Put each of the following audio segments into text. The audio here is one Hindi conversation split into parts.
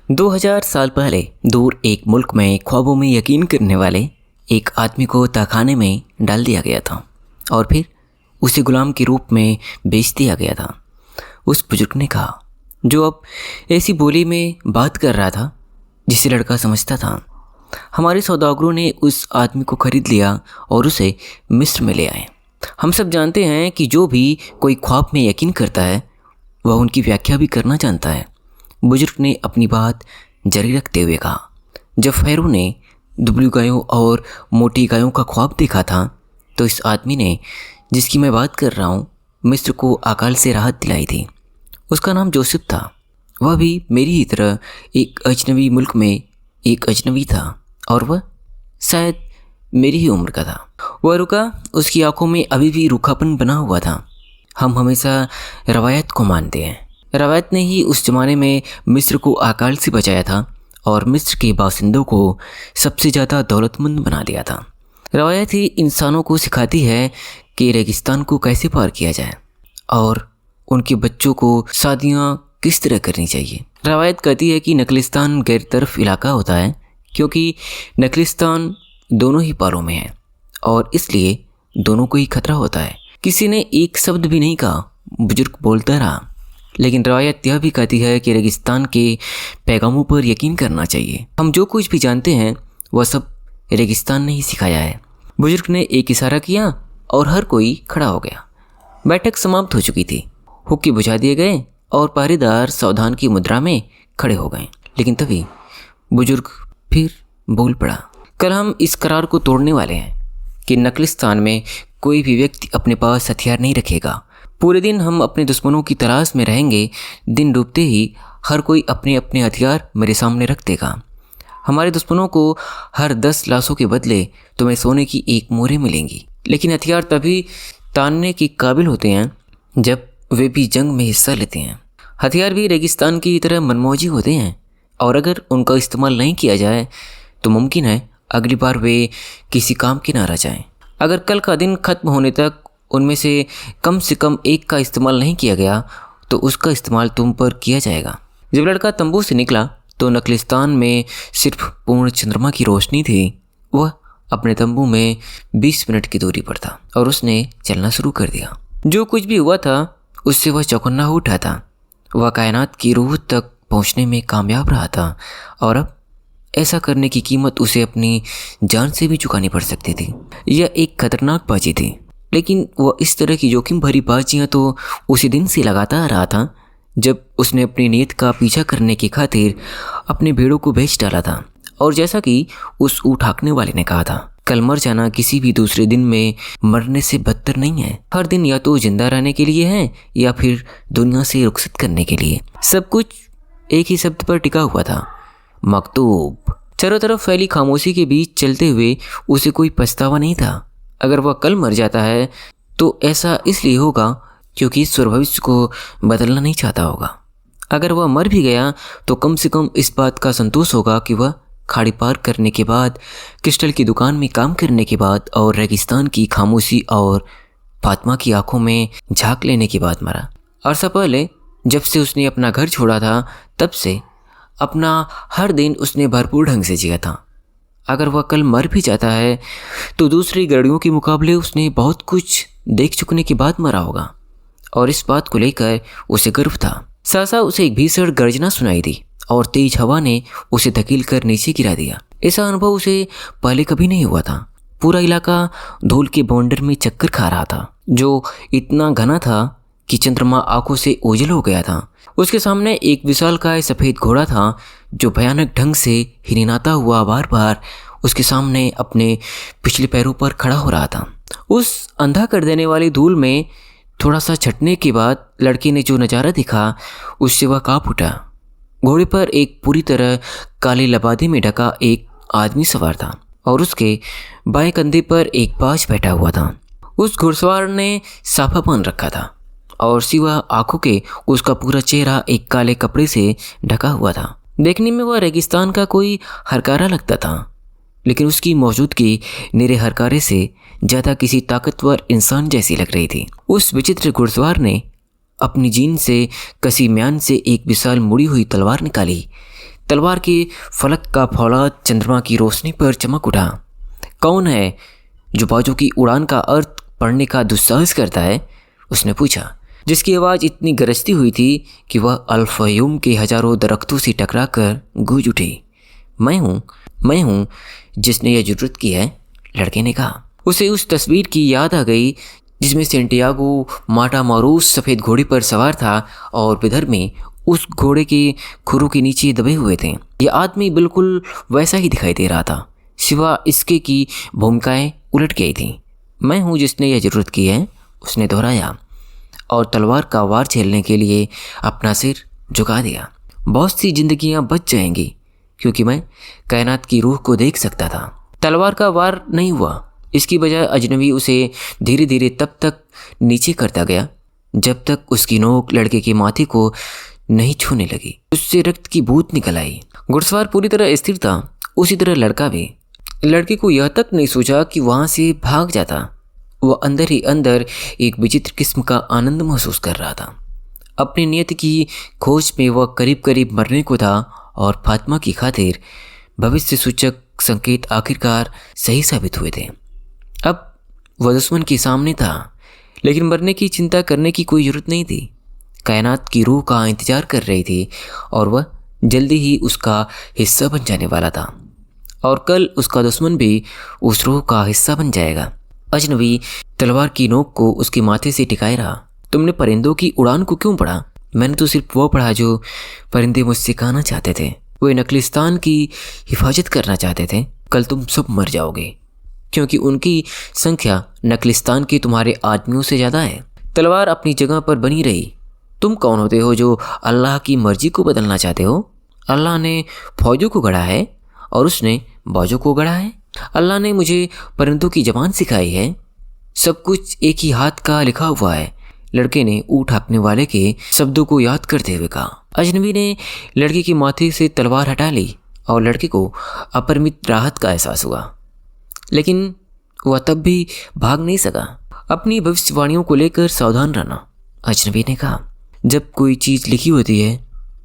2000 साल पहले दूर एक मुल्क में ख्वाबों में यकीन करने वाले एक आदमी को तहखाने में डाल दिया गया था और फिर उसे गुलाम के रूप में बेच दिया गया था। उस बुजुर्ग ने कहा, जो अब ऐसी बोली में बात कर रहा था जिसे लड़का समझता था। हमारे सौदागरों ने उस आदमी को खरीद लिया और उसे मिस्र में ले आए। हम सब जानते हैं कि जो भी कोई ख्वाब में यकीन करता है वह उनकी व्याख्या भी करना जानता है। बुजुर्ग ने अपनी बात जारी रखते हुए कहा, जब फ़ैरो ने दुबली गायों और मोटी गायों का ख्वाब देखा था तो इस आदमी ने, जिसकी मैं बात कर रहा हूँ, मिस्र को अकाल से राहत दिलाई थी। उसका नाम जोसेफ था। वह भी मेरी ही तरह एक अजनबी मुल्क में एक अजनबी था और वह शायद मेरी ही उम्र का था। वह रुका, उसकी आंखों में अभी भी रूखापन बना हुआ था। हम हमेशा रवायत को मानते हैं। रवायत ने ही उस ज़माने में मिस्र को अकाल से बचाया था और मिस्र के बासिंदों को सबसे ज़्यादा दौलतमंद बना दिया था। रवायत ही इंसानों को सिखाती है कि रेगिस्तान को कैसे पार किया जाए और उनके बच्चों को शादियाँ किस तरह करनी चाहिए। रवायत कहती है कि नकलिस्तान गैर तरफ इलाका होता है क्योंकि नकलिस्तान दोनों ही पारों में है और इसलिए दोनों को ही खतरा होता है। किसी ने एक शब्द भी नहीं कहा, बुजुर्ग बोलता रहा। लेकिन रवायत यह भी कहती है कि रेगिस्तान के पैगामों पर यकीन करना चाहिए। हम जो कुछ भी जानते हैं वह सब रेगिस्तान ने ही सिखाया है। बुजुर्ग ने एक इशारा किया और हर कोई खड़ा हो गया। बैठक समाप्त हो चुकी थी। हुक्के बुझा दिए गए और पहरेदार सावधान की मुद्रा में खड़े हो गए। लेकिन तभी बुजुर्ग फिर बोल पड़ा, कल हम इस करार को तोड़ने वाले हैं कि नकलिस्तान में कोई भी व्यक्ति अपने पास हथियार नहीं रखेगा। पूरे दिन हम अपने दुश्मनों की तलाश में रहेंगे। दिन डूबते ही हर कोई अपने अपने हथियार मेरे सामने रख देगा। हमारे दुश्मनों को हर 10 लाशों के बदले तुम्हें सोने की एक मोहरें मिलेंगी। लेकिन हथियार तभी तानने के काबिल होते हैं जब वे भी जंग में हिस्सा लेते हैं। हथियार भी रेगिस्तान की तरह मनमौजी होते हैं और अगर उनका इस्तेमाल नहीं किया जाए तो मुमकिन है अगली बार वे किसी काम के ना रह जाएं। अगर कल का दिन खत्म होने तक उनमें से कम एक का इस्तेमाल नहीं किया गया तो उसका इस्तेमाल तुम पर किया जाएगा। जब लड़का तंबू से निकला तो नकलिस्तान में सिर्फ पूर्ण चंद्रमा की रोशनी थी। वह अपने तंबू में 20 मिनट की दूरी पर था और उसने चलना शुरू कर दिया। जो कुछ भी हुआ था उससे वह चौकन्ना हो उठा था। वह कायनात की रूह तक पहुंचने में कामयाब रहा था और अब ऐसा करने की कीमत उसे अपनी जान से भी चुकानी पड़ सकती थी। यह एक खतरनाक बाजी थी, लेकिन वह इस तरह की जोखिम भरी बाजियाँ तो उसी दिन से लगाता रहा था जब उसने अपनी नीयत का पीछा करने की खातिर अपने भेड़ों को बेच डाला था। और जैसा कि उस ऊँट हाँकने वाले ने कहा था, कल मर जाना किसी भी दूसरे दिन में मरने से बदतर नहीं है। हर दिन या तो जिंदा रहने के लिए है या फिर दुनिया से रुखसत करने के लिए। सब कुछ एक ही शब्द पर टिका हुआ था, मकतूब। चारों तरफ फैली खामोशी के बीच चलते हुए उसे कोई पछतावा नहीं था। अगर वह कल मर जाता है तो ऐसा इसलिए होगा क्योंकि ईश्वर भविष्य को बदलना नहीं चाहता होगा। अगर वह मर भी गया तो कम से कम इस बात का संतोष होगा कि वह खाड़ी पार करने के बाद, क्रिस्टल की दुकान में काम करने के बाद और रेगिस्तान की खामोशी और फातिमा की आंखों में झांक लेने के बाद मरा। अरसा पहले जब से उसने अपना घर छोड़ा था तब से अपना हर दिन उसने भरपूर ढंग से जिया था। अगर वह कल मर भी जाता है तो दूसरी गड़ियों के मुकाबले उसने बहुत कुछ देख चुकने के बाद मरा होगा और इस बात को लेकर उसे गर्व था। सहसा उसे एक भीषण गर्जना सुनाई दी और तेज हवा ने उसे धकेल कर नीचे गिरा दिया। ऐसा अनुभव उसे पहले कभी नहीं हुआ था। पूरा इलाका धूल के बवंडर में चक्कर खा रहा था जो इतना घना था कि चंद्रमा आंखों से ओझल हो गया था। उसके सामने एक विशालकाय सफ़ेद घोड़ा था जो भयानक ढंग से हिनहिनाता हुआ बार बार उसके सामने अपने पिछले पैरों पर खड़ा हो रहा था। उस अंधा कर देने वाली धूल में थोड़ा सा छटने के बाद लड़के ने जो नज़ारा देखा उससे वह काँप उठा। घोड़े पर एक पूरी तरह काले लबादे में ढका एक आदमी सवार था और उसके बाएं कंधे पर एक बाज बैठा हुआ था। उस घुड़सवार ने साफा पहन रखा था और सिवा आंखों के उसका पूरा चेहरा एक काले कपड़े से ढका हुआ था। देखने में वह रेगिस्तान का कोई हरकारा लगता था, लेकिन उसकी मौजूदगी निरे हरकारे से ज़्यादा किसी ताकतवर इंसान जैसी लग रही थी। उस विचित्र घुड़सवार ने अपनी जीन से कसी म्यान से एक विशाल मुड़ी हुई तलवार निकाली, तलवार के फलक का फौलाद चंद्रमा की रोशनी पर चमक उठा। कौन है जो बाजों की उड़ान का अर्थ पढ़ने का दुस्साहस करता है? उसने पूछा, जिसकी आवाज़ इतनी गरजती हुई थी कि वह अल-फ़यूम के हजारों दरख्तों से टकराकर गूंज उठी। मैं हूँ जिसने यह जुर्रत की है, लड़के ने कहा। उसे उस तस्वीर की याद आ गई जिसमें सेंटियागो माटामोरोस सफ़ेद घोड़े पर सवार था और विदर्भ में उस घोड़े के खुरों के नीचे दबे हुए थे। यह आदमी बिल्कुल वैसा ही दिखाई दे रहा था, सिवा इसके कि भूमिकाएं उलट गई थीं। मैं हूँ जिसने यह जुर्रत की है, उसने दोहराया और तलवार का वार झेलने के लिए अपना सिर झुका दिया। बहुत सी जिंदगियां बच जाएंगी क्योंकि मैं कायनात की रूह को देख सकता था। तलवार का वार नहीं हुआ, इसकी बजाय अजनबी उसे धीरे धीरे तब तक नीचे करता गया जब तक उसकी नोक लड़के के माथे को नहीं छूने लगी। उससे रक्त की बूंद निकल आई। घुड़सवार पूरी तरह स्थिर था, उसी तरह लड़का भी। लड़के को यह तक नहीं सोचा कि वहाँ से भाग जाता। वह अंदर ही अंदर एक विचित्र किस्म का आनंद महसूस कर रहा था। अपनी नियत की खोज में वह करीब करीब मरने को था और फातिमा की खातिर भविष्य सूचक संकेत आखिरकार सही साबित हुए थे। अब वह दुश्मन के सामने था, लेकिन मरने की चिंता करने की कोई ज़रूरत नहीं थी। कायनात की रूह का इंतजार कर रही थी और वह जल्दी ही उसका हिस्सा बन जाने वाला था, और कल उसका दुश्मन भी उस रूह का हिस्सा बन जाएगा। अजनबी तलवार की नोक को उसके माथे से टिकाए रहा। तुमने परिंदों की उड़ान को क्यों पढ़ा? मैंने तो सिर्फ वो पढ़ा जो परिंदे मुझसे कहना चाहते थे। वे नकलिस्तान की हिफाजत करना चाहते थे। कल तुम सब मर जाओगे क्योंकि उनकी संख्या नकलिस्तान के तुम्हारे आदमियों से ज़्यादा है। तलवार अपनी जगह पर बनी रही। तुम कौन होते हो जो अल्लाह की मर्जी को बदलना चाहते हो? अल्लाह ने फौजों को गढ़ा है और उसने बाजों को गढ़ा है। अल्लाह ने मुझे परिंदों की ज़बान सिखाई है। सब कुछ एक ही हाथ का लिखा हुआ है, लड़के ने ऊँट हाँकने वाले के शब्दों को याद करते हुए कहा। अजनबी ने लड़के के माथे से तलवार हटा ली और लड़के को अपरिमित राहत का एहसास हुआ, लेकिन वह तब भी भाग नहीं सका। अपनी भविष्यवाणियों को लेकर सावधान रहना, अजनबी ने कहा। जब कोई चीज़ लिखी होती है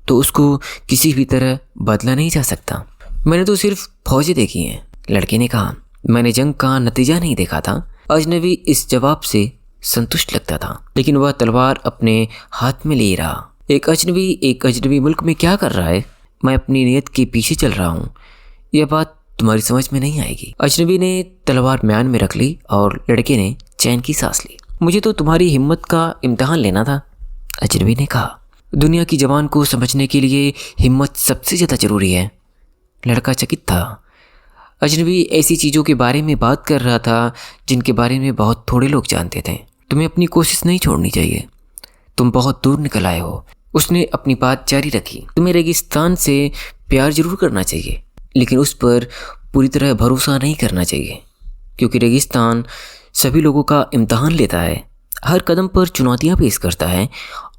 तो उसको किसी भी तरह बदला नहीं जा सकता। मैंने तो सिर्फ फौजें देखी हैं, लड़के ने कहा। मैंने जंग का नतीजा नहीं देखा था। अजनबी इस जवाब से संतुष्ट लगता था, लेकिन वह तलवार अपने हाथ में ले रहा। एक अजनबी मुल्क में क्या कर रहा है? मैं अपनी नियत के पीछे चल रहा हूँ। यह बात तुम्हारी समझ में नहीं आएगी। अजनबी ने तलवार म्यान में रख ली और लड़के ने चैन की सांस ली। मुझे तो तुम्हारी हिम्मत का इम्तिहान लेना था, अजनबी ने कहा। दुनिया की जबान को समझने के लिए हिम्मत सबसे ज़्यादा ज़रूरी है। लड़का चकित था। अजनबी ऐसी चीज़ों के बारे में बात कर रहा था जिनके बारे में बहुत थोड़े लोग जानते थे। तुम्हें अपनी कोशिश नहीं छोड़नी चाहिए, तुम बहुत दूर निकल आए हो। उसने अपनी बात जारी रखी। तुम्हें रेगिस्तान से प्यार जरूर करना चाहिए, लेकिन उस पर पूरी तरह भरोसा नहीं करना चाहिए, क्योंकि रेगिस्तान सभी लोगों का इम्तहान लेता है, हर कदम पर चुनौतियां पेश करता है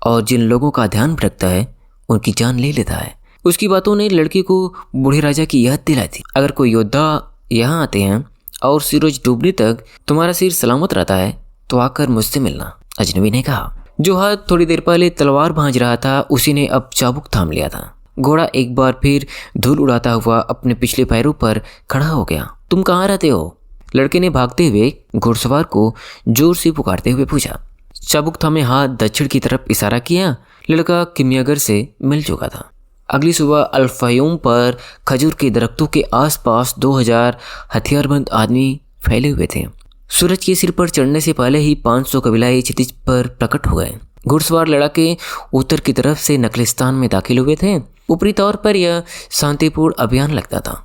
और जिन लोगों का ध्यान भटकता है उनकी जान ले लेता है। उसकी बातों ने लड़के को बूढ़े राजा की याद दिलाई थी। अगर कोई योद्धा यहाँ आते हैं और सूरज डूबने तक तुम्हारा सिर सलामत रहता है तो आकर मुझसे मिलना, अजनबी ने कहा। जो हाथ थोड़ी देर पहले तलवार भांज रहा था उसी ने अब चाबुक थाम लिया था। घोड़ा एक बार फिर धूल उड़ाता हुआ अपने पिछले पैरों पर खड़ा हो गया। तुम कहाँ रहते हो? लड़के ने भागते हुए घुड़सवार को जोर से पुकारते हुए पूछा। चाबुक थामे हाथ दक्षिण की तरफ इशारा किया। लड़का किमियागर से मिल चुका था। अगली सुबह अल-फ़यूम पर खजूर के दरख्तों के आसपास 2000 हथियारबंद आदमी फैले हुए थे। सूरज के सिर पर चढ़ने से पहले ही 500 कबीलाई क्षितिज पर प्रकट हो गए। घुड़सवार लड़ाके उत्तर की तरफ से नकलिस्तान में दाखिल हुए थे। ऊपरी तौर पर यह शांतिपूर्ण अभियान लगता था,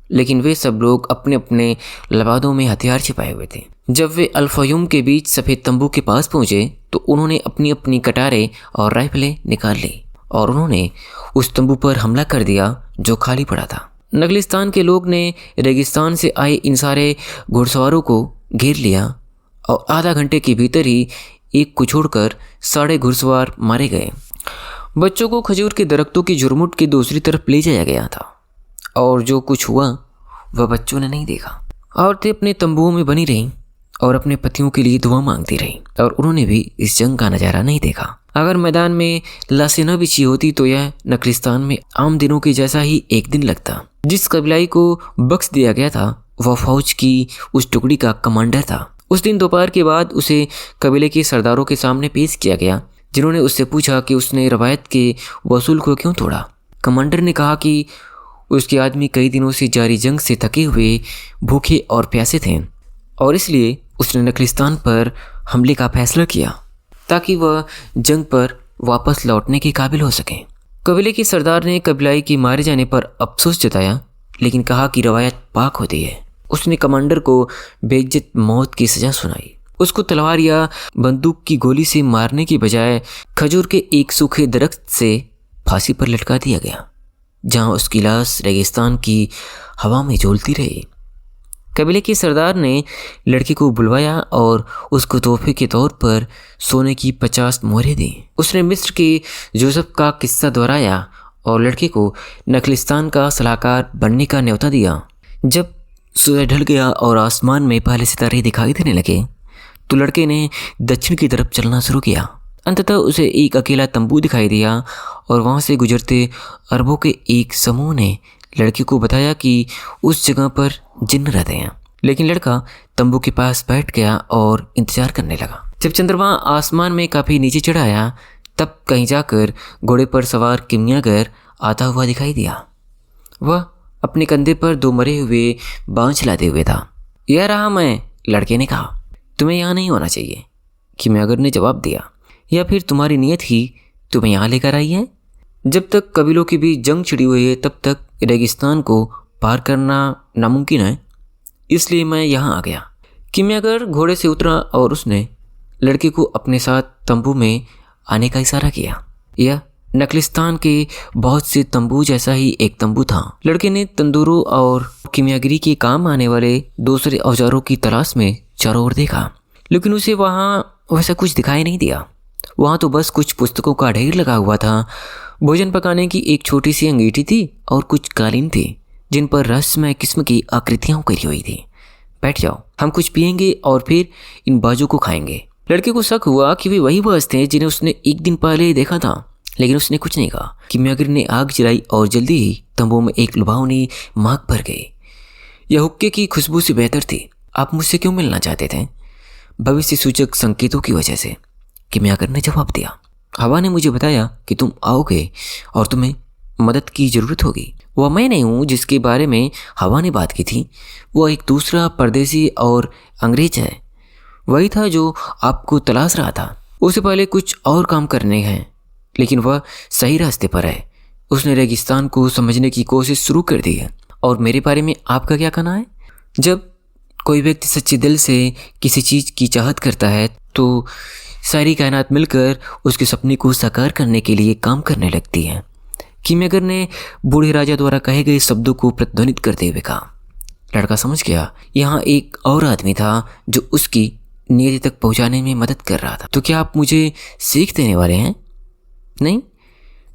लेकिन वे सब लोग अपने अपने लबादों में हथियार छिपाए हुए थे। जब वे अल-फ़यूम के बीच सफ़ेद तंबू के पास पहुंचे तो उन्होंने अपनी अपनी कटारें और राइफलें निकाल ली और उन्होंने उस तंबू पर हमला कर दिया जो खाली पड़ा था। नगलिस्तान के लोग ने रेगिस्तान से आए इन सारे घुड़सवारों को घेर लिया और आधा घंटे के भीतर ही एक को छोड़कर 6.5 घुड़सवार मारे गए। बच्चों को खजूर के दरख्तों की झुरमुट की दूसरी तरफ ले जाया गया था और जो कुछ हुआ वह बच्चों ने नहीं देखा। औरतें अपने तंबुओं में बनी रहीं और अपने पतियों के लिए दुआ मांगती रहीं और उन्होंने भी इस जंग का नज़ारा नहीं देखा। अगर मैदान में लाशें न बिछी होती तो यह नखलिस्तान में आम दिनों के जैसा ही एक दिन लगता। जिस कबीलाई को बख्श दिया गया था वह फौज की उस टुकड़ी का कमांडर था। उस दिन दोपहर के बाद उसे कबीले के सरदारों के सामने पेश किया गया, जिन्होंने उससे पूछा कि उसने रवायत के वसूल को क्यों तोड़ा। कमांडर ने कहा कि उसके आदमी कई दिनों से जारी जंग से थके हुए, भूखे और प्यासे थे और इसलिए उसने नखलिस्तान पर हमले का फैसला किया ताकि वह जंग पर वापस लौटने के काबिल हो सके। कबीले के सरदार ने कबीलाई के मारे जाने पर अफसोस जताया, लेकिन कहा कि रवायत पाक होती है। उसने कमांडर को बेइज्जत मौत की सजा सुनाई। उसको तलवार या बंदूक की गोली से मारने की बजाय खजूर के एक सूखे दरख्त से फांसी पर लटका दिया गया, जहां उसकी लाश रेगिस्तान की हवा में झूलती रही। कबीले के सरदार ने लड़के को बुलवाया और उसको तोहफे के तौर पर सोने की 50 मोहरें दी। उसने मिस्र के जोसेफ का किस्सा दोहराया और लड़के को नखलिस्तान का सलाहकार बनने का न्योता दिया। जब सूरज ढल गया और आसमान में पहले सितारे दिखाई देने लगे तो लड़के ने दक्षिण की तरफ चलना शुरू किया। अंततः उसे एक अकेला तंबू दिखाई दिया और वहाँ से गुजरते अरबों के एक समूह ने लड़के को बताया कि उस जगह पर जिन्न रहते हैं। लेकिन लड़का तंबू के पास बैठ गया और इंतजार करने लगा। जब चंद्रमा आसमान में काफ़ी नीचे चढ़ आया तब कहीं जाकर घोड़े पर सवार किमियागर आता हुआ दिखाई दिया। वह अपने कंधे पर 2 मरे हुए बांझ लादे हुए था। यह रहा मैं, लड़के ने कहा। तुम्हें यहाँ नहीं होना चाहिए, किमियागर ने जवाब दिया। या फिर तुम्हारी नीयत ही तुम्हें यहाँ लेकर आई है? जब तक कबीलों के बीच जंग छिड़ी हुई है तब तक रेगिस्तान को पार करना नामुमकिन है, इसलिए मैं यहाँ आ गया। किमियागर घोड़े से उतरा और उसने लड़के को अपने साथ तंबू में आने का इशारा किया। यह नखलिस्तान के बहुत से तंबू जैसा ही एक तंबू था। लड़के ने तंदूरों और किमियागिरी के काम आने वाले दूसरे औजारों की तलाश में चारों ओर देखा, लेकिन उसे वहाँ वैसा कुछ दिखाई नहीं दिया। वहाँ तो बस कुछ पुस्तकों का ढेर लगा हुआ था। भोजन पकाने की एक छोटी सी अंगीठी थी और कुछ कालीन थी जिन पर रहस्यमय किस्म की आकृतियाँ करी हुई थी। बैठ जाओ, हम कुछ पियेंगे और फिर इन बाजू को खाएंगे। लड़के को शक हुआ कि वे वही बाज थे जिन्हें उसने एक दिन पहले देखा था, लेकिन उसने कुछ नहीं कहा। किमियागर ने आग जलाई और जल्दी ही तंबू में एक लुभावनी महक भर गई। यह हुक्के की खुशबू से बेहतर थी। आप मुझसे क्यों मिलना चाहते थे? भविष्य सूचक संकेतों की वजह से, किमियागर ने जवाब दिया। हवा ने मुझे बताया कि तुम आओगे और तुम्हें मदद की ज़रूरत होगी। वह मैं नहीं हूँ जिसके बारे में हवा ने बात की थी। वह एक दूसरा परदेसी और अंग्रेज है। वही था जो आपको तलाश रहा था। उसे पहले कुछ और काम करने हैं, लेकिन वह सही रास्ते पर है। उसने रेगिस्तान को समझने की कोशिश शुरू कर दी है। और मेरे बारे में आपका क्या कहना है? जब कोई व्यक्ति सच्चे दिल से किसी चीज़ की चाहत करता है तो सारी कायनात मिलकर उसके सपने को साकार करने के लिए काम करने लगती है। किमियागर ने बूढ़े राजा द्वारा कहे गए शब्दों को प्रतिध्वनित करते हुए कहा। लड़का समझ गया यहाँ एक और आदमी था जो उसकी नियति तक पहुँचाने में मदद कर रहा था। तो क्या आप मुझे सीख देने वाले हैं? नहीं,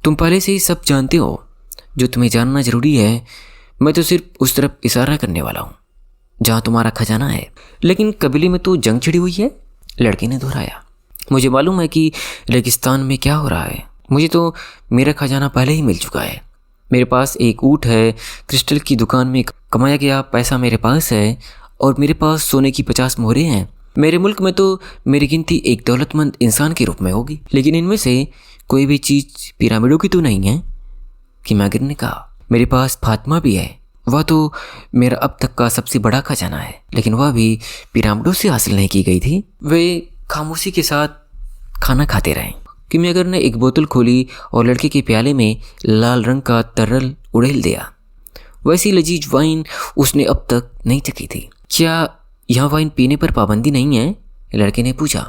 तुम पहले से ही सब जानते हो जो तुम्हें जानना जरूरी है। मैं तो सिर्फ उस तरफ इशारा करने वाला हूँ जहाँ तुम्हारा खजाना है। लेकिन कबीले में तो जंग छिड़ी हुई है, लड़के ने दोहराया। मुझे मालूम है कि रेगिस्तान में क्या हो रहा है। मुझे तो मेरा खजाना पहले ही मिल चुका है। मेरे पास एक ऊँट है, क्रिस्टल की दुकान में कमाया गया पैसा मेरे पास है और मेरे पास सोने की 50 मोहरें हैं। मेरे मुल्क में तो मेरी गिनती एक दौलतमंद इंसान के रूप में होगी, लेकिन इनमें से कोई भी चीज़ पिरामिडों की तो नहीं है, किमियागर ने कहा। मेरे पास फातिमा भी है। वह तो मेरा अब तक का सबसे बड़ा खजाना है, लेकिन वह भी पिरामिडों से हासिल नहीं की गई थी। वे खामोशी के साथ खाना खाते रहे। किमियागर ने एक बोतल खोली और लड़के के प्याले में लाल रंग का तरल उड़ेल दिया। वैसी लजीज वाइन उसने अब तक नहीं चखी थी। क्या यहाँ वाइन पीने पर पाबंदी नहीं है? लड़के ने पूछा।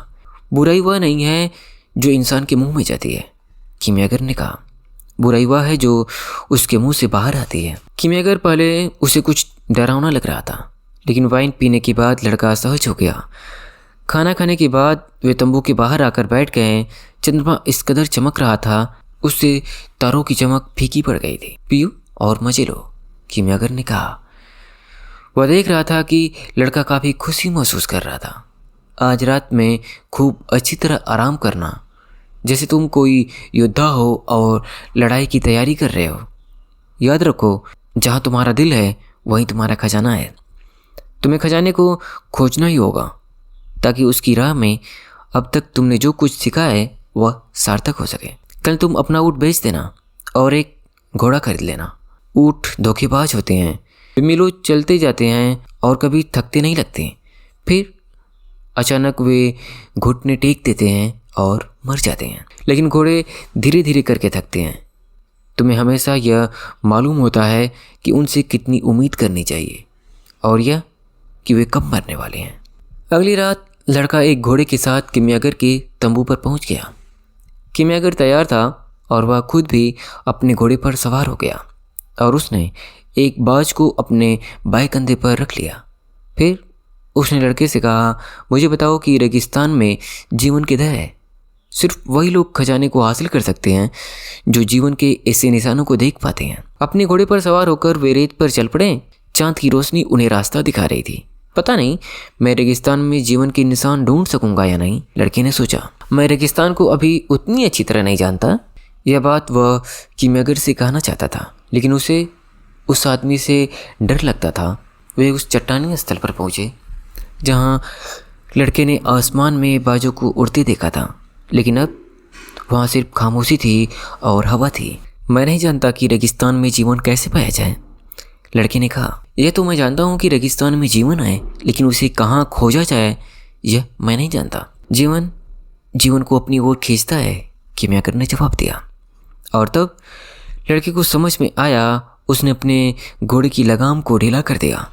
बुराई वह नहीं है जो इंसान के मुंह में जाती है, किमियागर ने कहा। बुराई वह है जो उसके मुंह से बाहर आती है। किमियागर पहले उसे कुछ डरावना लग रहा था, लेकिन वाइन पीने के बाद लड़का सहज हो गया। खाना खाने के बाद वे तंबू के बाहर आकर बैठ गए। चंद्रमा इस कदर चमक रहा था उससे तारों की चमक फीकी पड़ गई थी। पियो और मजे लो, किमियागर ने कहा। वह देख रहा था कि लड़का काफ़ी खुशी महसूस कर रहा था। आज रात में खूब अच्छी तरह आराम करना, जैसे तुम कोई योद्धा हो और लड़ाई की तैयारी कर रहे हो। याद रखो, जहाँ तुम्हारा दिल है वहीं तुम्हारा खजाना है। तुम्हें खजाने को खोजना ही होगा ताकि उसकी राह में अब तक तुमने जो कुछ सीखा है वह सार्थक हो सके। कल तुम अपना ऊँट बेच देना और एक घोड़ा खरीद लेना। ऊँट धोखेबाज होते हैं, वे मीलों चलते जाते हैं और कभी थकते नहीं लगते। फिर अचानक वे घुटने टेक देते हैं और मर जाते हैं। लेकिन घोड़े धीरे धीरे करके थकते हैं। तुम्हें हमेशा यह मालूम होता है कि उनसे कितनी उम्मीद करनी चाहिए और यह कि वे कब मरने वाले हैं। अगली रात लड़का एक घोड़े के साथ किमियागर के तंबू पर पहुंच गया। किमियागर तैयार था और वह खुद भी अपने घोड़े पर सवार हो गया और उसने एक बाज को अपने बाएं कंधे पर रख लिया। फिर उसने लड़के से कहा, मुझे बताओ कि रेगिस्तान में जीवन किधर है? सिर्फ वही लोग खजाने को हासिल कर सकते हैं जो जीवन के ऐसे निशानों को देख पाते हैं। अपने घोड़े पर सवार होकर वे रेत पर चल पड़े। चांद की रोशनी उन्हें रास्ता दिखा रही थी। पता नहीं मैं रेगिस्तान में जीवन के निशान ढूंढ सकूंगा या नहीं, लड़के ने सोचा। मैं रेगिस्तान को अभी उतनी अच्छी तरह नहीं जानता। यह बात वह किमियागर से कहना चाहता था, लेकिन उसे उस आदमी से डर लगता था। वे उस चट्टानी स्थल पर पहुंचे जहां लड़के ने आसमान में बाजों को उड़ते देखा था, लेकिन अब वहाँ सिर्फ खामोशी थी और हवा थी। मैं नहीं जानता कि रेगिस्तान में जीवन कैसे पाया जाए, लड़के ने कहा। यह तो मैं जानता हूँ कि रेगिस्तान में जीवन है, लेकिन उसे कहाँ खोजा जाए यह मैं नहीं जानता। जीवन को अपनी ओर खींचता है, किमियागर ने जवाब दिया। और तब लड़के को समझ में आया। उसने अपने घोड़े की लगाम को ढीला कर दिया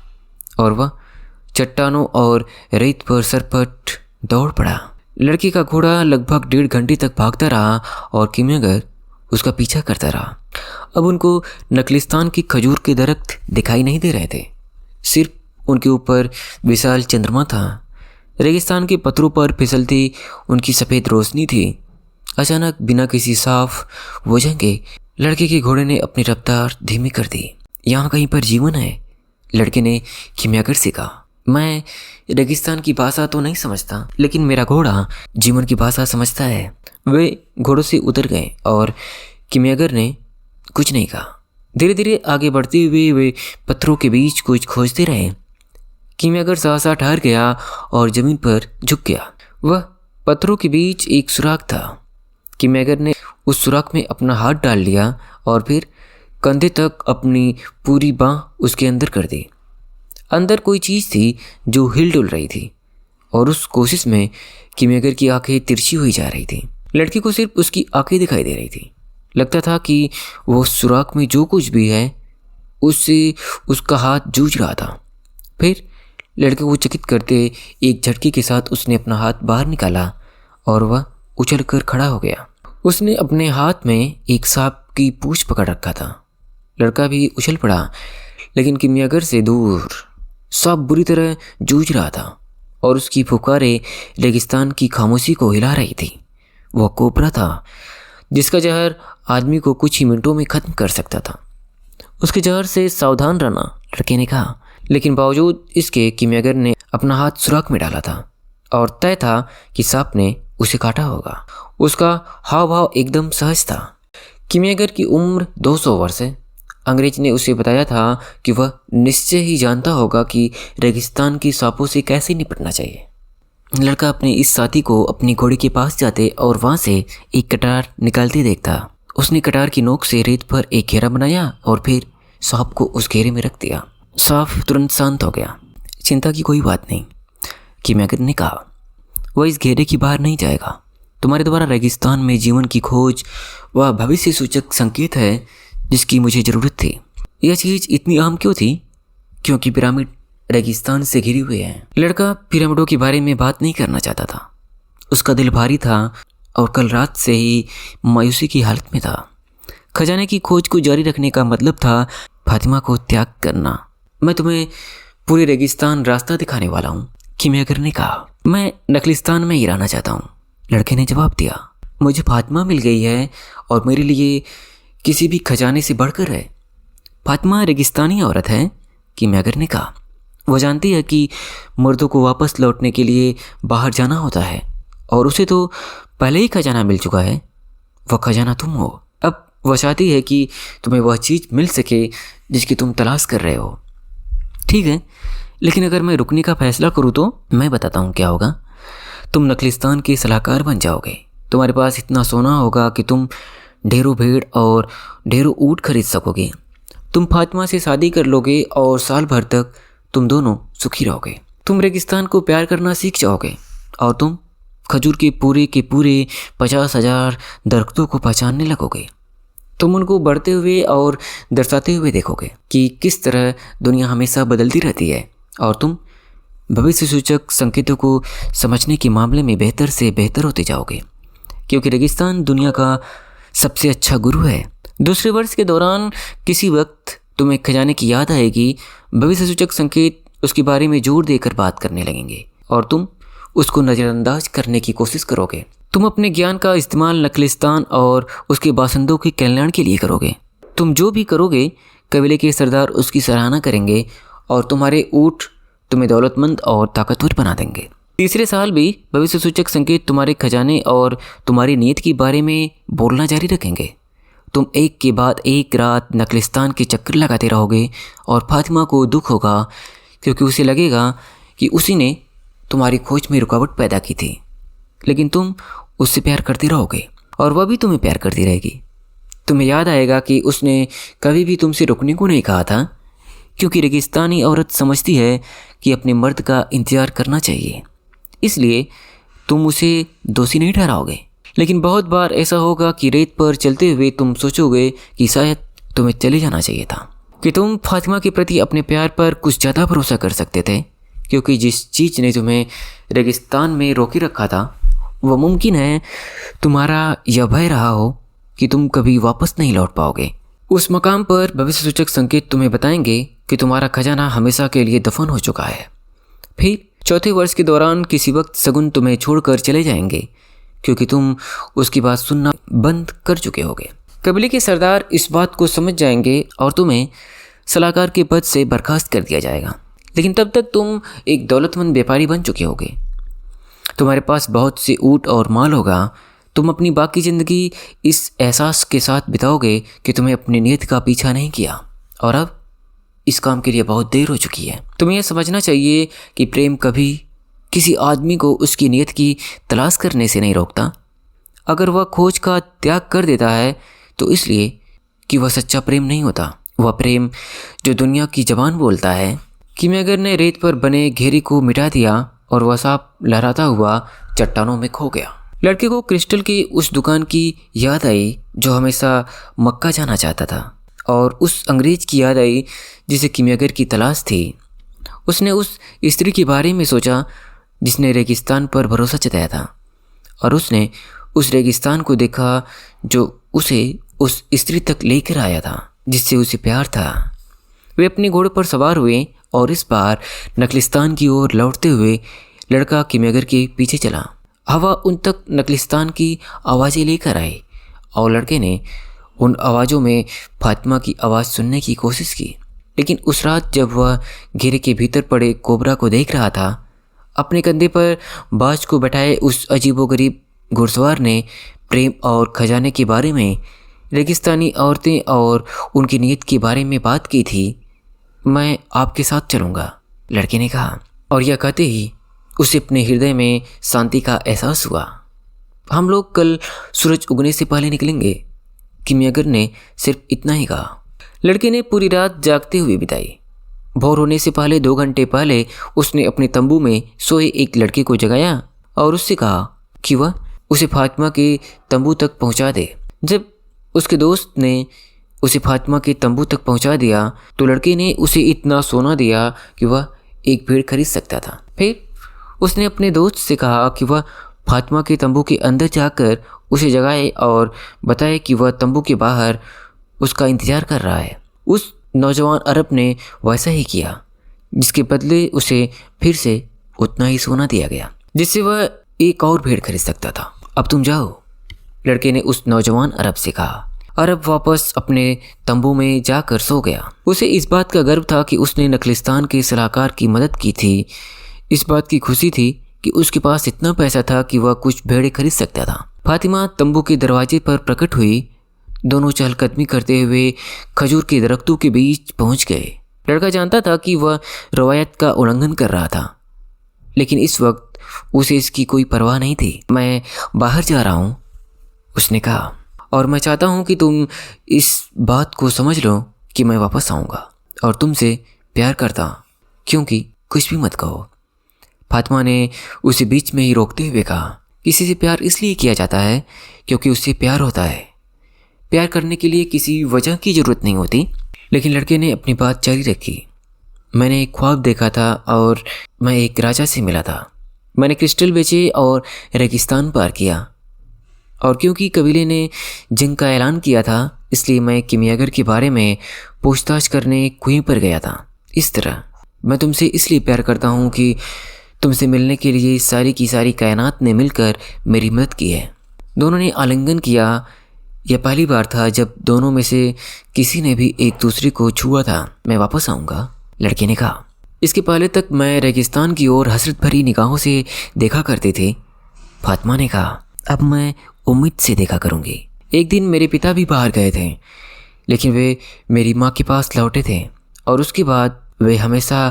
और वह चट्टानों और रेत पर सरपट दौड़ पड़ा। लड़के का घोड़ा लगभग 1.5 घंटे तक भागता रहा और किमियागर उसका पीछा करता रहा। अब उनको नकलिस्तान की खजूर के दरख्त दिखाई नहीं दे रहे थे, सिर्फ उनके ऊपर विशाल चंद्रमा था। रेगिस्तान के पत्थरों पर फिसलती उनकी सफ़ेद रोशनी थी। अचानक बिना किसी साफ वजह के लड़के के घोड़े ने अपनी रफ्तार धीमी कर दी। यहाँ कहीं पर जीवन है, लड़के ने किमियागर से कहा। मैं रेगिस्तान की भाषा तो नहीं समझता, लेकिन मेरा घोड़ा जीवन की भाषा समझता है। वे घोड़ों से उतर गए और किमियागर ने कुछ नहीं कहा। धीरे धीरे आगे बढ़ते हुए वे पत्थरों के बीच कुछ खोजते रहे। किमियागर सहसा ठहर गया और जमीन पर झुक गया। वह पत्थरों के बीच एक सुराख था। किमियागर ने उस सुराख में अपना हाथ डाल लिया और फिर कंधे तक अपनी पूरी बाँह उसके अंदर कर दी। अंदर कोई चीज़ थी जो हिल डुल रही थी और उस कोशिश में किमियागर की आंखें तिरछी हुई जा रही थी। लड़की को सिर्फ उसकी आंखें दिखाई दे रही थी। लगता था कि वो सुराख में जो कुछ भी है उससे उसका हाथ जूझ रहा था। फिर लड़के को चकित करते एक झटके के साथ उसने अपना हाथ बाहर निकाला और वह उछलकर खड़ा हो गया। उसने अपने हाथ में एक सांप की पूंछ पकड़ रखा था। लड़का भी उछल पड़ा, लेकिन किमियागर से दूर सांप बुरी तरह जूझ रहा था और उसकी फुकारें रेगिस्तान की खामोशी को हिला रही थी। वह कोबरा था जिसका जहर आदमी को कुछ ही मिनटों में खत्म कर सकता था। उसके जहर से सावधान रहना, लड़के ने कहा। लेकिन बावजूद इसके किमियागर ने अपना हाथ सुराख में डाला था और तय था कि सांप ने उसे काटा होगा। उसका हाव भाव एकदम सहज था। किमियागर की उम्र 200 वर्ष है। अंग्रेज ने उसे बताया था कि वह निश्चय ही जानता होगा कि रेगिस्तान की सांपों से कैसे निपटना चाहिए। लड़का अपने इस साथी को अपनी घोड़ी के पास जाते और वहाँ से एक कटार निकालते देखता। उसने कटार की नोक से रेत पर एक घेरा बनाया और फिर सांप को उस घेरे में रख दिया। सांप तुरंत शांत हो गया। चिंता की कोई बात नहीं, किमियागर ने कहा। वह इस घेरे की बाहर नहीं जाएगा। तुम्हारे द्वारा रेगिस्तान में जीवन की खोज वह भविष्य सूचक संकेत है जिसकी मुझे ज़रूरत थी। यह चीज़ इतनी अहम क्यों थी? क्योंकि पिरामिड रेगिस्तान से घिरे हुए हैं। लड़का पिरामिडों के बारे में बात नहीं करना चाहता था। उसका दिल भारी था और कल रात से ही मायूसी की हालत में था। खजाने की खोज को जारी रखने का मतलब था फातिमा को त्याग करना। मैं तुम्हें पूरे रेगिस्तान रास्ता दिखाने वाला हूँ, किमियागर ने कहा। मैं नकलिस्तान में ही रहना चाहता हूँ, लड़के ने जवाब दिया। मुझे फातिमा मिल गई है और मेरे लिए किसी भी खजाने से बढ़कर है। फातिमा रेगिस्तानी औरत है, किमियागर ने कहा। वह जानती है कि मर्दों को वापस लौटने के लिए बाहर जाना होता है और उसे तो पहले ही खजाना मिल चुका है। वह खजाना तुम हो। अब वह चाहती है कि तुम्हें वह चीज़ मिल सके जिसकी तुम तलाश कर रहे हो। ठीक है, लेकिन अगर मैं रुकने का फैसला करूँ तो मैं बताता हूँ क्या होगा। तुम नखलिस्तान के सलाहकार बन जाओगे। तुम्हारे पास इतना सोना होगा कि तुम ढेरों भेड़ और ढेरों ऊँट खरीद सकोगे। तुम फातिमा से शादी कर लोगे और साल भर तक तुम दोनों सुखी रहोगे। तुम रेगिस्तान को प्यार करना सीख जाओगे और तुम खजूर के पूरे 50,000 दरख्तों को पहचानने लगोगे। तुम उनको बढ़ते हुए और दर्शाते हुए देखोगे कि किस तरह दुनिया हमेशा बदलती रहती है, और तुम भविष्य सूचक संकेतों को समझने के मामले में बेहतर से बेहतर होते जाओगे, क्योंकि रेगिस्तान दुनिया का सबसे अच्छा गुरु है। दूसरे वर्ष के दौरान किसी वक्त तुम्हें खजाने की याद आएगी। भविष्य सूचक संकेत उसके बारे में जोर देकर बात करने लगेंगे और तुम उसको नज़रअंदाज करने की कोशिश करोगे। तुम अपने ज्ञान का इस्तेमाल नखलिस्तान और उसके बासिंदों के कल्याण के लिए करोगे। तुम जो भी करोगे कबीले के सरदार उसकी सराहना करेंगे और तुम्हारे ऊँट तुम्हें दौलतमंद और ताकतवर बना देंगे। तीसरे साल भी भविष्य सूचक संकेत तुम्हारे खजाने और तुम्हारी नीयत के बारे में बोलना जारी रखेंगे। तुम एक के बाद एक रात नखलिस्तान के चक्कर लगाते रहोगे और फातिमा को दुख होगा, क्योंकि उसे लगेगा कि उसी ने तुम्हारी खोज में रुकावट पैदा की थी। लेकिन तुम उससे प्यार करते रहोगे और वह भी तुम्हें प्यार करती रहेगी। तुम्हें याद आएगा कि उसने कभी भी तुमसे रुकने को नहीं कहा था, क्योंकि रेगिस्तानी औरत समझती है कि अपने मर्द का इंतजार करना चाहिए, इसलिए तुम उसे दोषी नहीं ठहराओगे। लेकिन बहुत बार ऐसा होगा कि रेत पर चलते हुए तुम सोचोगे कि शायद तुम्हें चले जाना चाहिए था, कि तुम फातिमा के प्रति अपने प्यार पर कुछ ज़्यादा भरोसा कर सकते थे, क्योंकि जिस चीज़ ने तुम्हें रेगिस्तान में रोके रखा था वह मुमकिन है तुम्हारा यह भय रहा हो कि तुम कभी वापस नहीं लौट पाओगे। उस मकाम पर भविष्य सूचक संकेत तुम्हें बताएंगे कि तुम्हारा खजाना हमेशा के लिए दफन हो चुका है। फिर चौथे वर्ष के दौरान किसी वक्त शगुन तुम्हें छोड़कर चले जाएंगे, क्योंकि तुम उसकी बात सुनना बंद कर चुके होगे। कबीले के सरदार इस बात को समझ जाएंगे और तुम्हें सलाहकार के पद से बर्खास्त कर दिया जाएगा। लेकिन तब तक तुम एक दौलतमंद व्यापारी बन चुके होगे। तुम्हारे पास बहुत से ऊँट और माल होगा। तुम अपनी बाकी ज़िंदगी इस एहसास के साथ बिताओगे कि तुम्हें अपनी नीयत का पीछा नहीं किया, और अब इस काम के लिए बहुत देर हो चुकी है। तुम्हें यह समझना चाहिए कि प्रेम कभी किसी आदमी को उसकी नीयत की तलाश करने से नहीं रोकता। अगर वह खोज का त्याग कर देता है तो इसलिए कि वह सच्चा प्रेम नहीं होता। वह प्रेम जो दुनिया की ज़बान बोलता है। किमियागर ने रेत पर बने घेरे को मिटा दिया और वह सांप लहराता हुआ चट्टानों में खो गया। लड़के को क्रिस्टल की उस दुकान की याद आई जो हमेशा मक्का जाना चाहता था, और उस अंग्रेज की याद आई जिसे किमियागर की तलाश थी। उसने उस स्त्री के बारे में सोचा जिसने रेगिस्तान पर भरोसा जताया था, और उसने उस रेगिस्तान को देखा जो उसे उस स्त्री तक लेकर आया था जिससे उसे प्यार था। वे अपने घोड़े पर सवार हुए और इस बार नखलिस्तान की ओर लौटते हुए लड़का किमियागर के पीछे चला। हवा उन तक नखलिस्तान की आवाज़ें लेकर आई और लड़के ने उन आवाज़ों में फातिमा की आवाज़ सुनने की कोशिश की। लेकिन उस रात जब वह घेरे के भीतर पड़े कोबरा को देख रहा था, अपने कंधे पर बाज को बैठाए उस अजीबोगरीब घुड़सवार ने प्रेम और खजाने के बारे में, रेगिस्तानी औरतें और उनकी नीयत के बारे में बात की थी। मैं आपके साथ चलूँगा, लड़के ने कहा, और यह कहते ही उसे अपने हृदय में शांति का एहसास हुआ। हम लोग कल सूरज उगने से पहले निकलेंगे, किमियागर ने सिर्फ इतना ही कहा। लड़के ने पूरी रात जागते हुए बिताई। भोर होने से पहले 2 घंटे पहले उसने अपने तंबू में सोए एक लड़के को जगाया और उससे कहा कि वह उसे फातिमा के तंबू तक पहुंचा दे। जब उसके दोस्त ने उसे फातिमा के तंबू तक पहुंचा दिया तो लड़के ने उसे इतना सोना दिया कि वह एक भेड़ खरीद सकता था। फिर उसने अपने दोस्त से कहा कि वह फातिमा के तंबू के अंदर जाकर उसे जगाए और बताए कि वह तंबू के बाहर उसका इंतज़ार कर रहा है। उस नौजवान अरब ने वैसा ही किया, जिसके बदले उसे फिर से उतना ही सोना दिया गया जिससे वह एक और भेड़ खरीद सकता था। अब तुम जाओ, लड़के ने उस नौजवान अरब से कहा। अरब वापस अपने तंबू में जाकर सो गया। उसे इस बात का गर्व था कि उसने नखलिस्तान के सलाहकार की मदद की थी। इस बात की खुशी थी कि उसके पास इतना पैसा था कि वह कुछ भेड़ें खरीद सकता था। फातिमा तंबू के दरवाजे पर प्रकट हुई। दोनों चहलकदमी करते हुए खजूर के दरख्तों के बीच पहुंच गए। लड़का जानता था कि वह रवायत का उल्लंघन कर रहा था, लेकिन इस वक्त उसे इसकी कोई परवाह नहीं थी। मैं बाहर जा रहा हूँ, उसने कहा, और मैं चाहता हूँ कि तुम इस बात को समझ लो कि मैं वापस आऊँगा और तुमसे प्यार करता हूँ, क्योंकि कुछ भी मत कहो। फातिमा ने उसे बीच में ही रोकते हुए कहा, किसी से प्यार इसलिए किया जाता है क्योंकि उससे प्यार होता है। प्यार करने के लिए किसी वजह की ज़रूरत नहीं होती। लेकिन लड़के ने अपनी बात जारी रखी। मैंने एक ख्वाब देखा था और मैं एक राजा से मिला था। मैंने क्रिस्टल बेचे और रेगिस्तान पार किया, और क्योंकि कबीले ने जंग का ऐलान किया था इसलिए मैं किमियागर के बारे में पूछताछ करने कुएं पर गया था। इस तरह मैं तुमसे इसलिए प्यार करता हूँ कि तुमसे मिलने के लिए सारी की सारी कायनात ने मिलकर मेरी मदद की है। दोनों ने आलिंगन किया। यह पहली बार था जब दोनों में से किसी ने भी एक दूसरे को छुआ था। मैं वापस आऊँगा, लड़के ने कहा। इसके पहले तक मैं रेगिस्तान की ओर हसरत भरी निगाहों से देखा करते थे, फातिमा ने कहा। अब मैं उम्मीद से देखा करूँगी। एक दिन मेरे पिता भी बाहर गए थे, लेकिन वे मेरी माँ के पास लौटे थे और उसके बाद वे हमेशा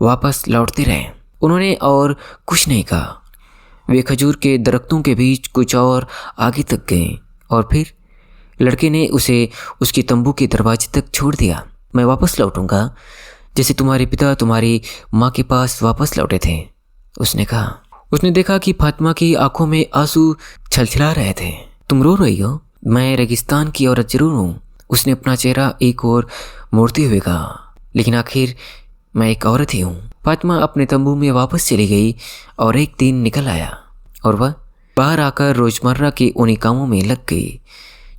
वापस लौटते रहे। उन्होंने और कुछ नहीं कहा। वे खजूर के दरख्तों के बीच कुछ और आगे तक गए और फिर लड़के ने उसे उसके तंबू के दरवाजे तक छोड़ दिया। मैं वापस लौटूंगा जैसे तुम्हारे पिता तुम्हारी माँ के पास वापस लौटे थे, उसने कहा। उसने देखा कि फातिमा की आंखों में आंसू छलछला रहे थे। तुम रो रही हो? मैं रेगिस्तान की औरत जरूर हूँ, उसने अपना चेहरा एक ओर मोड़ते हुए कहा, लेकिन आखिर मैं एक औरत ही हूँ। फातिमा अपने तंबू में वापस चली गई और एक दिन निकल आया और वह बाहर आकर रोजमर्रा के उन्हीं कामों में लग गई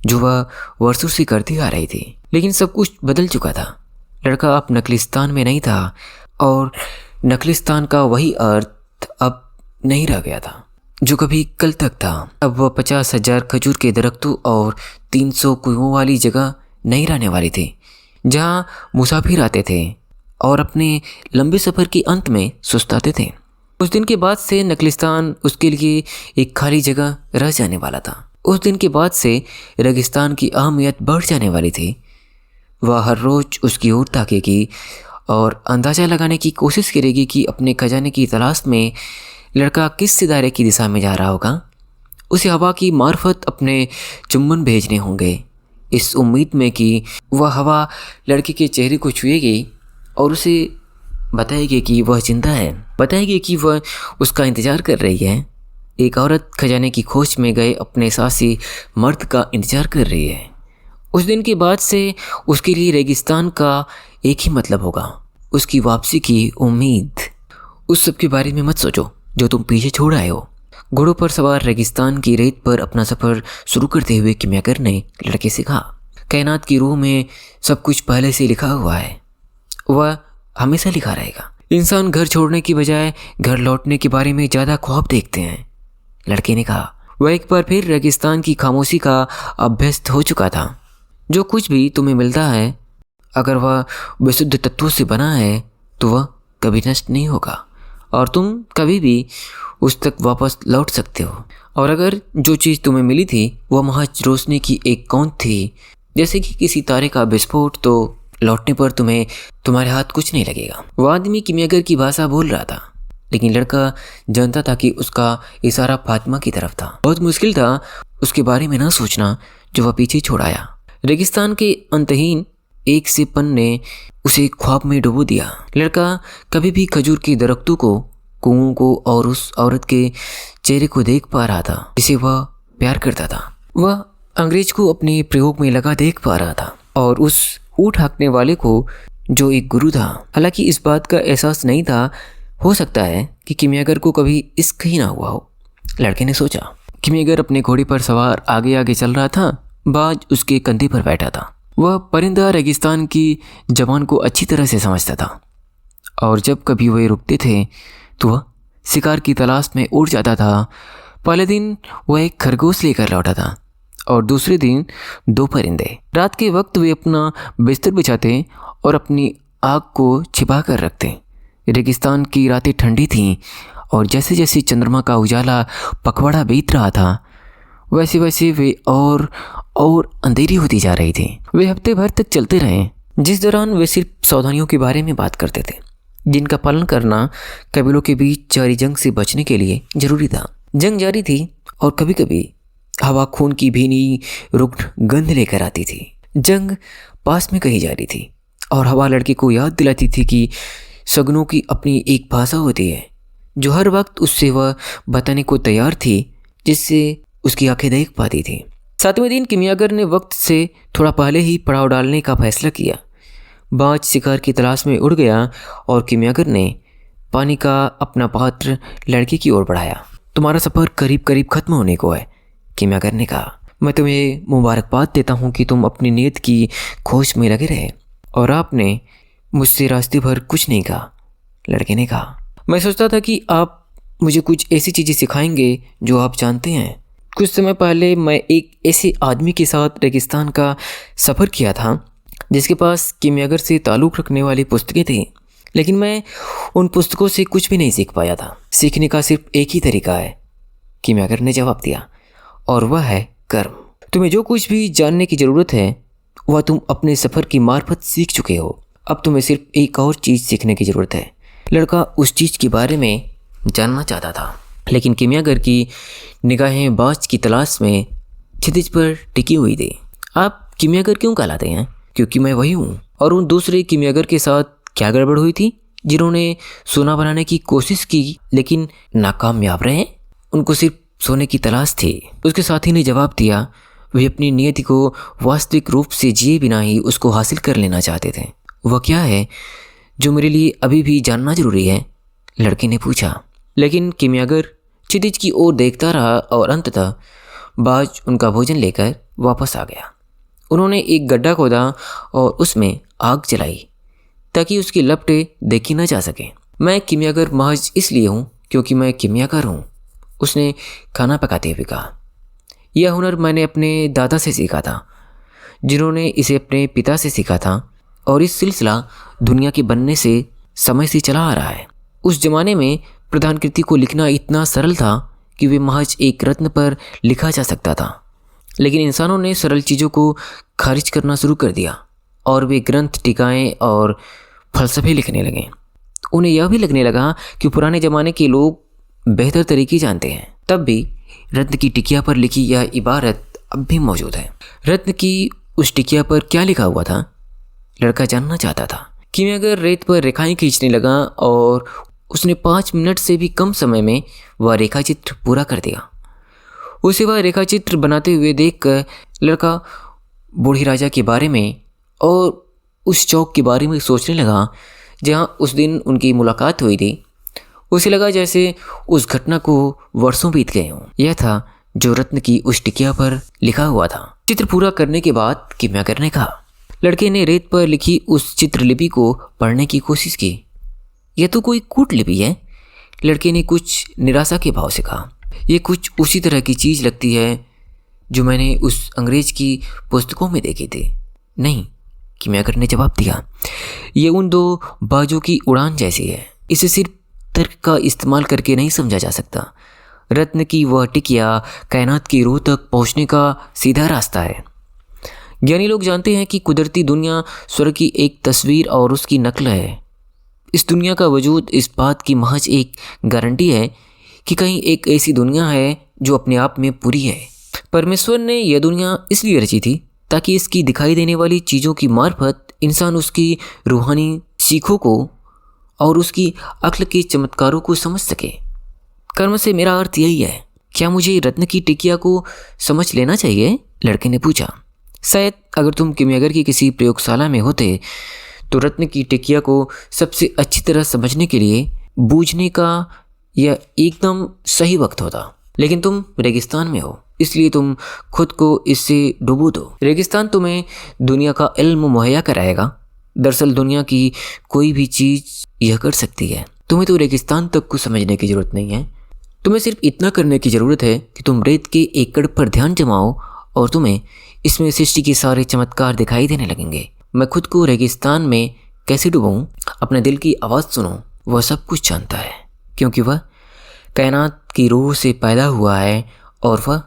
जो वह वर्षों से करती आ रही थी। लेकिन सब कुछ बदल चुका था। लड़का अब नकलिस्तान में नहीं था और नकलिस्तान का वही अर्थ अब नहीं रह गया था जो कभी कल तक था। अब वह 50,000 खजूर के दरख्तों और 300 कुओं वाली जगह नहीं रहने वाली थी जहाँ मुसाफिर आते थे और अपने लंबे सफ़र के अंत में सुस्ताते थे। उस दिन के बाद से नकलिस्तान उसके लिए एक खाली जगह रह जाने वाला था। उस दिन के बाद से रेगिस्तान की अहमियत बढ़ जाने वाली थी। वह हर रोज़ उसकी ओर ताकेगी और अंदाज़ा लगाने की कोशिश करेगी कि अपने खजाने की तलाश में लड़का किस सितारे की दिशा में जा रहा होगा। उसे हवा की मार्फत अपने चुम्बन भेजने होंगे, इस उम्मीद में कि वह हवा लड़के के चेहरे को छुएगी और उसे बताएगी कि वह जिंदा है, बताएगी कि वह उसका इंतज़ार कर रही है। एक औरत खजाने की खोज में गए अपने साथी मर्द का इंतज़ार कर रही है। उस दिन के बाद से उसके लिए रेगिस्तान का एक ही मतलब होगा, उसकी वापसी की उम्मीद। उस सब के बारे में मत सोचो जो तुम पीछे छोड़ आए हो। घोड़ों पर सवार रेगिस्तान की रेत पर अपना सफ़र शुरू करते हुए किमियागर ने लड़के से कहा, कायनात की रूह में सब कुछ पहले से लिखा हुआ है, वह हमेशा लिखा रहेगा। इंसान घर छोड़ने की बजाय घर लौटने के बारे में ज़्यादा ख्वाब देखते हैं, लड़के ने कहा। वह एक बार फिर रेगिस्तान की खामोशी का अभ्यस्त हो चुका था। जो कुछ भी तुम्हें मिलता है, अगर वह विशुद्ध तत्वों से बना है तो वह कभी नष्ट नहीं होगा और तुम कभी भी उस तक वापस लौट सकते हो। और अगर जो चीज़ तुम्हें मिली थी वह महज रोशनी की एक कौंध थी, जैसे कि किसी तारे का विस्फोट, तो लौटने पर तुम्हारे हाथ कुछ नहीं लगेगा। वह आदमी किमियागर की भाषा बोल रहा था, लेकिन लड़का जानता था कि उसका इशारा फातिमा की तरफ था। बहुत मुश्किल था उसके बारे में ना सोचना जो वह पीछे छोड़ आया। रेगिस्तान के अंतहीन एक से पन ने उसे ख्वाब में डुबो दिया। लड़का कभी भी खजूर के दरख्तों को, कुओं को और उस औरत के चेहरे को देख पा रहा था जिसे वह प्यार करता था। वह अंग्रेज को अपने प्रयोग में लगा देख पा रहा था और उस ऊँट हाँकने वाले को जो एक गुरु था। हालांकि इस बात का एहसास नहीं था, हो सकता है कि किमियागर को कभी इश्क ही ना हुआ हो, लड़के ने सोचा। किमियागर अपने घोड़े पर सवार आगे आगे चल रहा था, बाज उसके कंधे पर बैठा था। वह परिंदा रेगिस्तान की जबान को अच्छी तरह से समझता था और जब कभी वे रुकते थे तो वह शिकार की तलाश में उड़ जाता था। पहले दिन वह एक खरगोश लेकर लौटा था और दूसरे दिन 2 परिंदे। रात के वक्त वे अपना बिस्तर बिछाते और अपनी आग को छिपा कर रखते। रेगिस्तान की रातें ठंडी थीं और जैसे जैसे चंद्रमा का उजाला पखवाड़ा बीत रहा था वैसे वैसे वे और अंधेरी होती जा रही थी। वे हफ्ते भर तक चलते रहे, जिस दौरान वे सिर्फ सावधानियों के बारे में बात करते थे, जिनका पालन करना कबीलों के बीच जारी जंग से बचने के लिए जरूरी था। जंग जारी थी और कभी कभी हवा खून की भीनी रुग्ण गंध लेकर आती थी। जंग पास में कही जा रही थी और हवा लड़के को याद दिलाती थी कि सगनों की अपनी एक भाषा होती है जो हर वक्त उससे वह बताने को तैयार थी, जिससे उसकी आंखें देख पाती थी। 7वें दिन किमियागर ने वक्त से थोड़ा पहले ही पड़ाव डालने का फैसला किया। बाज शिकार की तलाश में उड़ गया और किमियागर ने पानी का अपना पात्र लड़के की ओर बढ़ाया। तुम्हारा सफ़र करीब करीब खत्म होने को है, किमियागर ने कहा। मैं तुम्हें मुबारकबाद देता हूँ कि तुम अपनी नीयत की खोज में लगे रहे और आपने मुझसे रास्ते भर कुछ नहीं कहा, लड़के ने कहा। मैं सोचता था कि आप मुझे कुछ ऐसी चीज़ें सिखाएंगे जो आप जानते हैं। कुछ समय पहले मैं एक ऐसे आदमी के साथ रेगिस्तान का सफ़र किया था जिसके पास किमियागर से ताल्लुक़ रखने वाली पुस्तकें थी, लेकिन मैं उन पुस्तकों से कुछ भी नहीं सीख पाया था। सीखने का सिर्फ एक ही तरीका है, किमियागर ने जवाब दिया, और वह है कर्म। तुम्हें जो कुछ भी जानने की ज़रूरत है वह तुम अपने सफ़र की मार्फत सीख चुके हो। अब तुम्हें सिर्फ एक और चीज़ सीखने की ज़रूरत है। लड़का उस चीज़ के बारे में जानना चाहता था, लेकिन किमियागर की निगाहें बाज की तलाश में क्षितिज पर टिकी हुई थी। आप किमियागर क्यों कहलाते हैं? क्योंकि मैं वही हूँ। और उन दूसरे किमियागर के साथ क्या गड़बड़ हुई थी जिन्होंने सोना बनाने की कोशिश की लेकिन नाकामयाब रहे? उनको सिर्फ सोने की तलाश थी। उसके साथी ने जवाब दिया, वे अपनी नियति को वास्तविक रूप से जिए बिना ही उसको हासिल कर लेना चाहते थे। वह क्या है जो मेरे लिए अभी भी जानना जरूरी है? लड़के ने पूछा। लेकिन किमियागर क्षितिज की ओर देखता रहा और अंततः बाज उनका भोजन लेकर वापस आ गया। उन्होंने एक गड्ढा खोदा और उसमें आग जलाई ताकि उसकी लपटें देखी न जा सके। मैं किमियागर महज इसलिए हूँ क्योंकि मैं किमियागर हूँ, उसने खाना पकाते हुए कहा। यह हुनर मैंने अपने दादा से सीखा था, जिन्होंने इसे अपने पिता से सीखा था, और इस सिलसिला दुनिया के बनने से समय से चला आ रहा है। उस जमाने में प्रधान कृति को लिखना इतना सरल था कि वे महज एक रत्न पर लिखा जा सकता था, लेकिन इंसानों ने सरल चीज़ों को खारिज करना शुरू कर दिया और वे ग्रंथ, टीकाएँ और फलसफे लिखने लगे। उन्हें यह भी लगने लगा कि पुराने ज़माने के लोग बेहतर तरीके जानते हैं। तब भी रत्न की टिकिया पर लिखी यह इबारत अब भी मौजूद है। रत्न की उस टिकिया पर क्या लिखा हुआ था? लड़का जानना चाहता था। किमियागर रेत पर रेखाएं खींचने लगा और उसने 5 मिनट से भी कम समय में वह रेखाचित्र पूरा कर दिया। उसे वह रेखाचित्र बनाते हुए देखकर लड़का बूढ़ी राजा के बारे में और उस चौक के बारे में सोचने लगा जहां उस दिन उनकी मुलाकात हुई थी। उसे लगा जैसे उस घटना को वर्षों बीत गए हों। यह था जो रत्न की उस टिकिया पर लिखा हुआ था। चित्र पूरा करने के बाद किमियागर ने कहा। लड़के ने रेत पर लिखी उस चित्रलिपि को पढ़ने की कोशिश की। यह तो कोई कूट लिपि है, लड़के ने कुछ निराशा के भाव से कहा। यह कुछ उसी तरह की चीज़ लगती है जो मैंने उस अंग्रेज की पुस्तकों में देखी थी। नहीं, किमियागर ने जवाब दिया, ये उन 2 बाजों की उड़ान जैसी है। इसे सिर्फ तर्क का इस्तेमाल करके नहीं समझा जा सकता। रत्न की वह टिकिया कायनात की रूह तक पहुंचने का सीधा रास्ता है। ज्ञानी लोग जानते हैं कि कुदरती दुनिया स्वर्ग की एक तस्वीर और उसकी नकल है। इस दुनिया का वजूद इस बात की महज एक गारंटी है कि कहीं एक ऐसी दुनिया है जो अपने आप में पूरी है। परमेश्वर ने यह दुनिया इसलिए रची थी ताकि इसकी दिखाई देने वाली चीज़ों की मार्फत इंसान उसकी रूहानी सीखों को और उसकी अक्ल के चमत्कारों को समझ सके। कर्म से मेरा अर्थ यही है। क्या मुझे रत्न की टिकिया को समझ लेना चाहिए? लड़के ने पूछा। शायद अगर तुम किमियागर की किसी प्रयोगशाला में होते तो रत्न की टिकिया को सबसे अच्छी तरह समझने के लिए बूझने का यह एकदम सही वक्त होता। लेकिन तुम रेगिस्तान में हो, इसलिए तुम खुद को इससे डुबो दो। रेगिस्तान तुम्हें दुनिया का इल्म मुहैया कराएगा। दरअसल दुनिया की कोई भी चीज़ यह कर सकती है। तुम्हें तो रेगिस्तान तक को समझने की ज़रूरत नहीं है। तुम्हें सिर्फ इतना करने की ज़रूरत है कि तुम रेत के एक कण पर ध्यान जमाओ और तुम्हें इसमें सृष्टि के सारे चमत्कार दिखाई देने लगेंगे। मैं खुद को रेगिस्तान में कैसे डुबाऊं? अपने दिल की आवाज़ सुनो, वह सब कुछ जानता है, क्योंकि वह कायनात की रूह से पैदा हुआ है और वह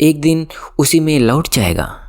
एक दिन उसी में लौट जाएगा।